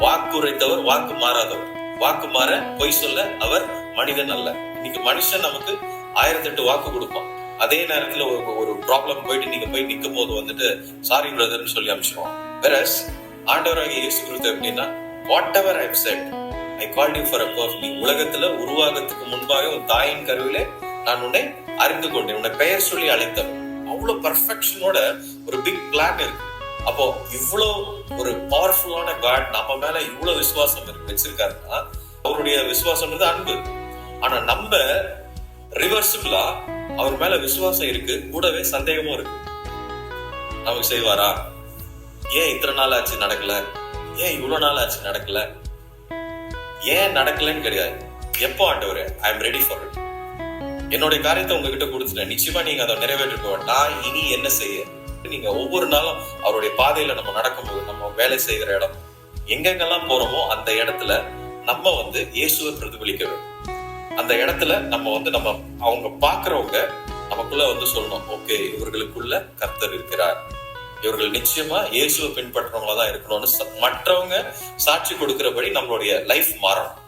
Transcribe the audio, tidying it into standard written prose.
வாக்குரைத்தவர் வாக்கு மாறாதவர், வாக்கு மாற பொய் சொல்ல அவர் மனிதன் அல்ல. இன்னைக்கு மனுஷன் நமக்கு 1008 வாக்கு கொடுப்பான். அதே நேரத்துல ஒரு ப்ராப்ளம் போயிட்டு நீங்க போய் நிக்கும் போது வந்துட்டு சாரி பிரதர்னு சொல்லி அனுப்பிச்சிருவோம். Whereas ஆண்டவராக இயேசு கிறிஸ்து எப்படின்னா, whatever I have said I called you for a purpose. நீ உலகத்துல உருவாகத்துக்கு முன்பாக உன் தாயின் கருவிலே நான் உன்னை அறிந்து கொண்டேன், உன்னை பெயர் சொல்லி அழைத்தவன். அவ்வளவு பர்ஃபெக்ஷனோட ஒரு பிக் பிளான் இருக்கு. அப்போ இவ்வளவு ஒரு பவர்ஃபுல்லான காட் நம்ம மேல இவ்வளவு விசுவாசம் வச்சிருக்காருன்னா, அவருடைய விசுவாசம்ன்றது அன்பு. ஆனா நம்ம ரிவர்சிபிளா அவர் மேல விசுவாசம் இருக்கு, கூடவே சந்தேகமும் இருக்கு. நமக்கு செய்வாரா, ஏன் இத்தனை நாள் ஆச்சு நடக்கல, ஏன் இவ்வளவு நாள் ஆச்சு நடக்கல, ஏன் நடக்கலன்னு கிடையாது. எப்போ ஆண்டவரே I am ready for it, என்னுடைய காரியத்தை உங்ககிட்ட கொடுத்துட்டேன், நிச்சயமா நீங்க அதை நிறைவேற்றிக்கோ, நான் இனி என்ன செய்ய. நீங்க ஒவ்வொரு நாளும் அவருடைய பாதையில நம்ம நடக்கும்போது, நம்ம வேலை செய்கிற இடம் எங்கெங்கெல்லாம் போறோமோ அந்த இடத்துல நம்ம இயேசுவை பிரதிபலிக்க வேண்டும். அந்த இடத்துல நம்ம நம்ம அவங்க பாக்குறவங்க நமக்குள்ள சொல்லணும், ஓகே இவர்களுக்குள்ள கர்த்தர் இருக்கிறார், இவர்கள் நிச்சயமா இயேசுவை பின்பற்றவங்களா தான் இருக்கணும்னு மற்றவங்க சாட்சி கொடுக்கிறபடி நம்மளுடைய லைஃப் மாறணும்.